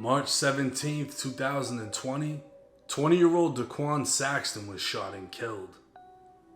March 17th, 2020, 20-year-old Daquan Saxton was shot and killed.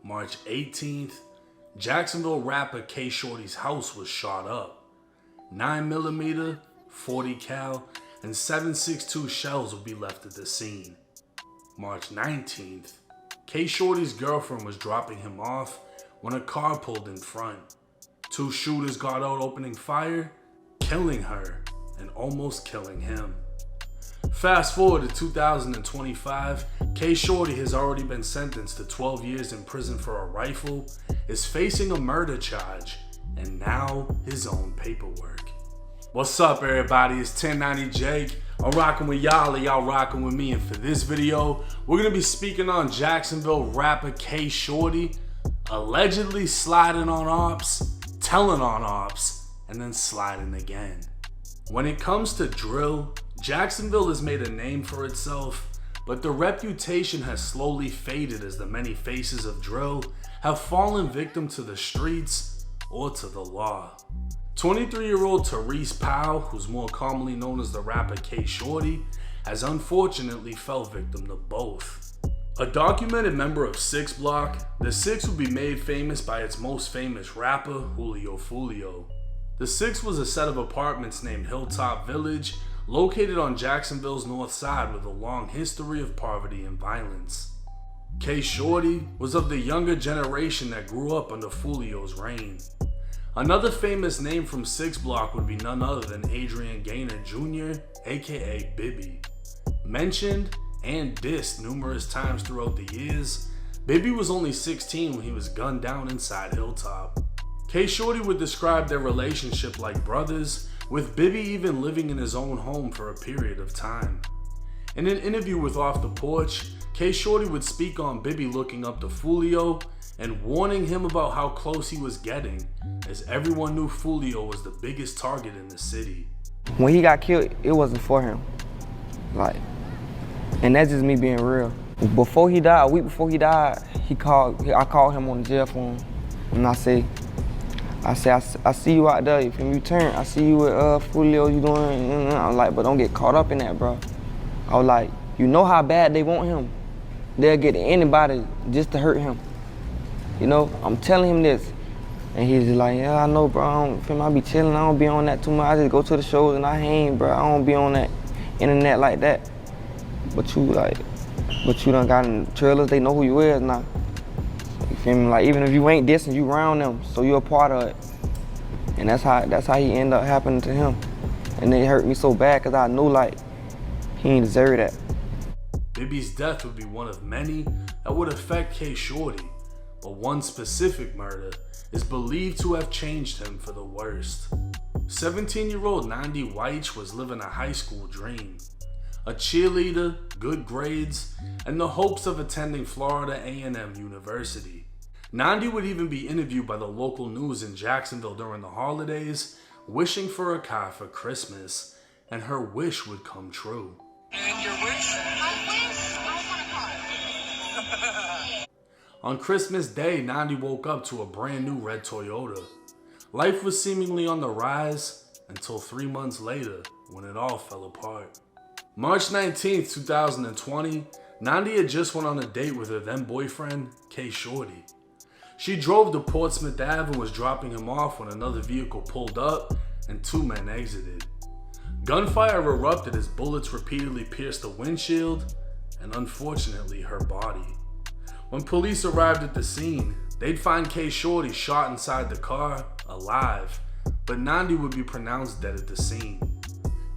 March 18th, Jacksonville rapper K Shorty's house was shot up. 9mm, 40 cal, and 7.62 shells would be left at the scene. March 19th, K Shorty's girlfriend was dropping him off when a car pulled in front. Two shooters got out opening fire, killing her and almost killing him. Fast forward to 2025, K Shorty has already been sentenced to 12 years in prison for a rifle, is facing a murder charge, and now his own paperwork. What's up everybody, it's 1090 Jake. I'm rocking with y'all and y'all rocking with me, and for this video, we're going to be speaking on Jacksonville rapper K Shorty, allegedly sliding on ops, telling on ops, and then sliding again. When it comes to drill, Jacksonville has made a name for itself, but the reputation has slowly faded as the many faces of drill have fallen victim to the streets or to the law. 23-year-old Therese Powell, who's more commonly known as the rapper K Shorty, has unfortunately fell victim to both. A documented member of 6 Block, the 6 would be made famous by its most famous rapper, Julio Fulio. The 6 was a set of apartments named Hilltop Village, located on Jacksonville's north side with a long history of poverty and violence. K Shorty was of the younger generation that grew up under Fulio's reign. Another famous name from 6 Block would be none other than Adrian Gaynor Jr., aka Bibby. Mentioned and dissed numerous times throughout the years, Bibby was only 16 when he was gunned down inside Hilltop. K Shorty would describe their relationship like brothers, with Bibby even living in his own home for a period of time. In an interview with Off the Porch, K Shorty would speak on Bibby looking up to Fulio and warning him about how close he was getting, as everyone knew Fulio was the biggest target in the city. When he got killed, it wasn't for him. And that's just me being real. Before he died, a week before he died, I called him on the jail phone, and I say, I see you out there, if you turn, I see you with Fulio, you doing, I'm like, but don't get caught up in that, bro. I was like, you know how bad they want him. They'll get anybody just to hurt him. You know, I'm telling him this. And he's just like, yeah, I know, bro, I be chilling, I don't be on that too much. I just go to the shows and I hang, bro. I don't be on that internet like that. But you done got in trailers, they know who you is now. You feel me? Like, even if you ain't dissing, you around them, so you're a part of it. And that's how he ended up happening to him. And it hurt me so bad, cause I knew like, he ain't deserve that. Bibby's death would be one of many that would affect K Shorty, but one specific murder is believed to have changed him for the worst. 17-year-old Nandi Wyche was living a high school dream. A cheerleader, good grades, and the hopes of attending Florida A&M University. Nandi would even be interviewed by the local news in Jacksonville during the holidays, wishing for a car for Christmas, and her wish would come true. And your wish? My wish? I want a car. On Christmas Day, Nandi woke up to a brand new red Toyota. Life was seemingly on the rise until 3 months later, when it all fell apart. March 19th, 2020, Nandi had just went on a date with her then boyfriend, K Shorty. She drove to Portsmouth Ave and was dropping him off when another vehicle pulled up and 2 men exited. Gunfire erupted as bullets repeatedly pierced the windshield and unfortunately her body. When police arrived at the scene, they'd find K Shorty shot inside the car, alive, but Nandi would be pronounced dead at the scene.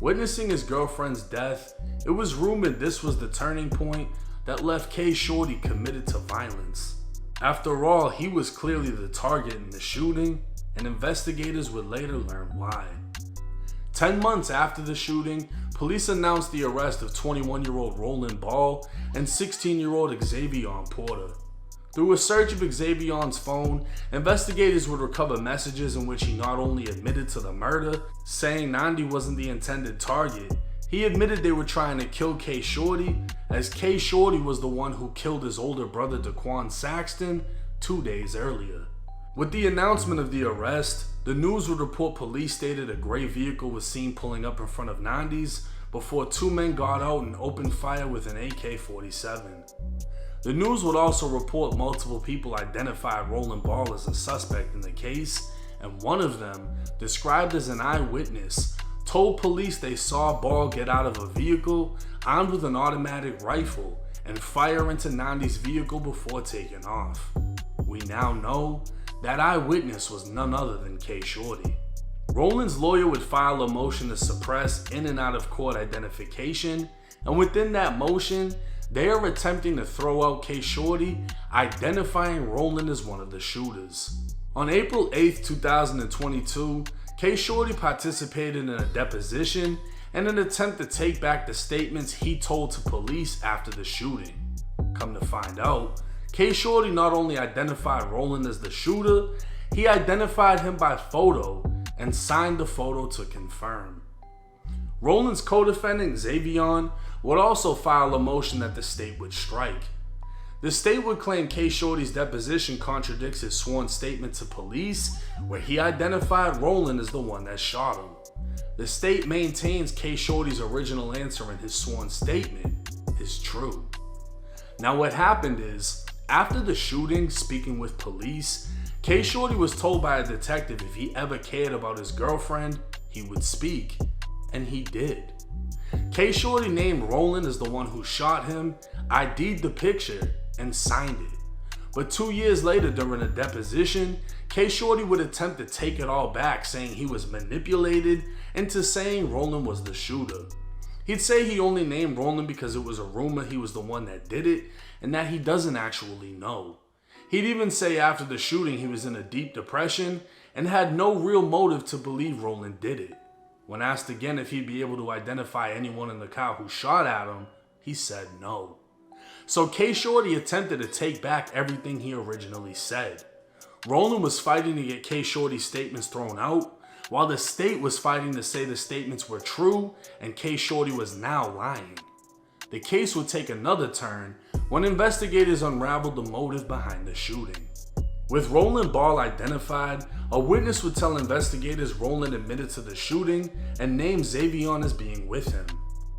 Witnessing his girlfriend's death, it was rumored this was the turning point that left K Shorty committed to violence. After all, he was clearly the target in the shooting, and investigators would later learn why. 10 months after the shooting, police announced the arrest of 21-year-old Roland Ball and 16-year-old Xavier Porter. Through a search of Xavier's phone, investigators would recover messages in which he not only admitted to the murder, saying Nandi wasn't the intended target, he admitted they were trying to kill K Shorty, as K Shorty was the one who killed his older brother Daquan Saxton 2 days earlier. With the announcement of the arrest, the news would report police stated a gray vehicle was seen pulling up in front of Nandi's, before two men got out and opened fire with an AK-47. The news would also report multiple people identified Roland Ball as a suspect in the case, and one of them, described as an eyewitness, told police they saw Ball get out of a vehicle armed with an automatic rifle and fire into Nandi's vehicle before taking off. We now know that eyewitness was none other than K Shorty. Roland's lawyer would file a motion to suppress in and out of court identification, and within that motion, they are attempting to throw out K Shorty, identifying Roland as one of the shooters. On April 8, 2022, K Shorty participated in a deposition in an attempt to take back the statements he told to police after the shooting. Come to find out, K Shorty not only identified Roland as the shooter, he identified him by photo and signed the photo to confirm. Roland's co-defendant Xavion would also file a motion that the state would strike. The state would claim K Shorty's deposition contradicts his sworn statement to police, where he identified Roland as the one that shot him. The state maintains K Shorty's original answer in his sworn statement is true. Now what happened is, after the shooting, speaking with police, K Shorty was told by a detective if he ever cared about his girlfriend, he would speak, and he did. K Shorty named Roland as the one who shot him, ID'd the picture, and signed it. But 2 years later, during a deposition, K Shorty would attempt to take it all back, saying he was manipulated into saying Roland was the shooter. He'd say he only named Roland because it was a rumor he was the one that did it, and that he doesn't actually know. He'd even say after the shooting he was in a deep depression and had no real motive to believe Roland did it. When asked again if he'd be able to identify anyone in the car who shot at him, he said no. So K Shorty attempted to take back everything he originally said. Roland was fighting to get K Shorty's statements thrown out, while the state was fighting to say the statements were true and K Shorty was now lying. The case would take another turn when investigators unraveled the motive behind the shooting. With Roland Ball identified, a witness would tell investigators Roland admitted to the shooting and named Xavion as being with him.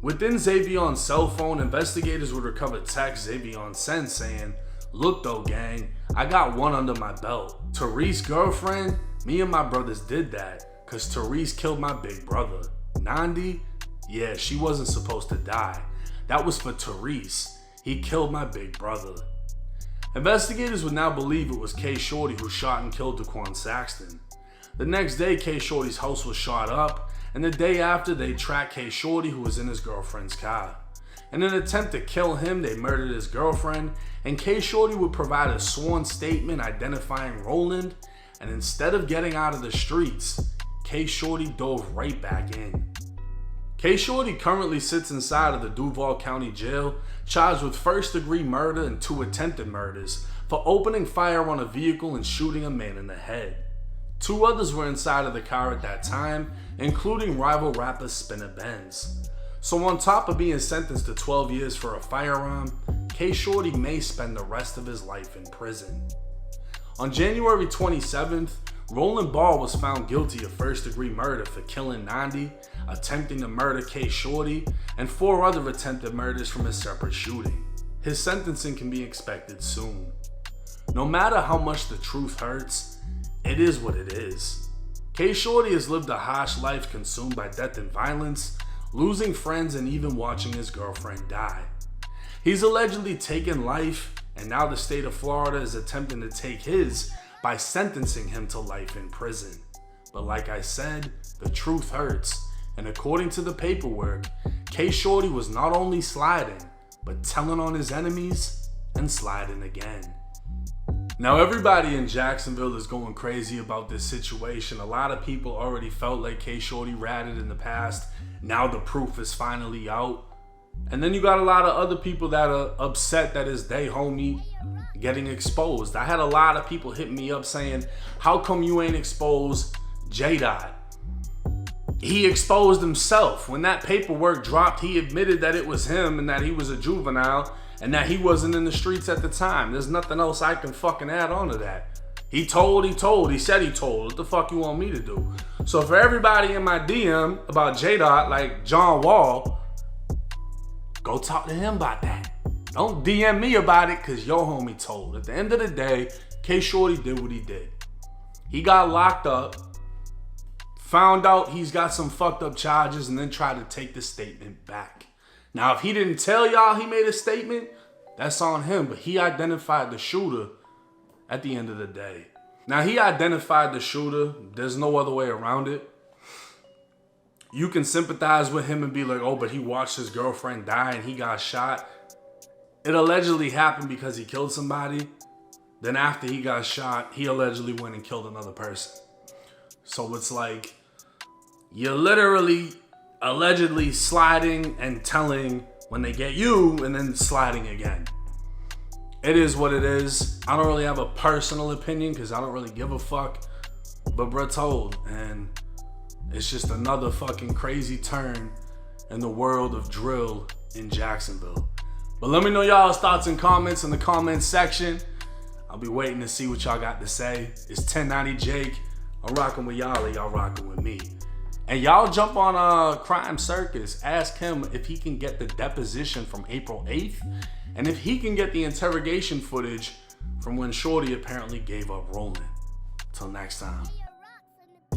Within Xavion's cell phone, investigators would recover texts Xavion sent saying, "Look though gang, I got one under my belt. Teresa's girlfriend, me and my brothers did that, cause Teresa killed my big brother. Nandi, yeah, she wasn't supposed to die. That was for Teresa. He killed my big brother." Investigators would now believe it was K Shorty who shot and killed Daquan Saxton. The next day, K Shorty's house was shot up, and the day after, they tracked K Shorty, who was in his girlfriend's car. In an attempt to kill him, they murdered his girlfriend, and K Shorty would provide a sworn statement identifying Roland, and instead of getting out of the streets, K Shorty dove right back in. K Shorty currently sits inside of the Duval County Jail, charged with first-degree murder and 2 attempted murders for opening fire on a vehicle and shooting a man in the head. 2 others were inside of the car at that time, including rival rapper Spinner Benz. So on top of being sentenced to 12 years for a firearm, K Shorty may spend the rest of his life in prison. On January 27th, Roland Ball was found guilty of first-degree murder for killing Nandi, attempting to murder K Shorty, and 4 other attempted murders from a separate shooting. His sentencing can be expected soon. No matter how much the truth hurts, it is what it is. K Shorty has lived a harsh life consumed by death and violence, losing friends and even watching his girlfriend die. He's allegedly taken life, and now the state of Florida is attempting to take his by sentencing him to life in prison. But like I said, the truth hurts, and according to the paperwork, K Shorty was not only sliding, but telling on his enemies and sliding again. Now everybody in Jacksonville is going crazy about this situation. A lot of people already felt like K Shorty ratted in the past. Now the proof is finally out. And then you got a lot of other people that are upset that it's they homie getting exposed. I had a lot of people hitting me up saying, how come you ain't exposed J-Dot? He exposed himself. When that paperwork dropped, he admitted that it was him and that he was a juvenile and that he wasn't in the streets at the time. There's nothing else I can fucking add on to that. He said he told. What the fuck you want me to do? So for everybody in my DM about J-Dot, like John Wall, Go talk to him about that. Don't DM me about it because your homie told. At the end of the day, K Shorty did what he did. He got locked up, found out he's got some fucked up charges, and then tried to take the statement back. Now, if he didn't tell y'all he made a statement, that's on him, but he identified the shooter at the end of the day. Now, he identified the shooter. There's no other way around it. You can sympathize with him and be like, oh, but he watched his girlfriend die and he got shot. It allegedly happened because he killed somebody. Then after he got shot, he allegedly went and killed another person. So it's like, you're literally allegedly sliding and telling when they get you and then sliding again. It is what it is. I don't really have a personal opinion because I don't really give a fuck. But bro told, and it's just another fucking crazy turn in the world of drill in Jacksonville. But let me know y'all's thoughts and comments in the comments section. I'll be waiting to see what y'all got to say. It's 1090 Jake. I'm rocking with y'all and y'all rocking with me. And y'all jump on Crime Circus. Ask him if he can get the deposition from April 8th. And if he can get the interrogation footage from when Kshordy apparently gave up rolling. Till next time.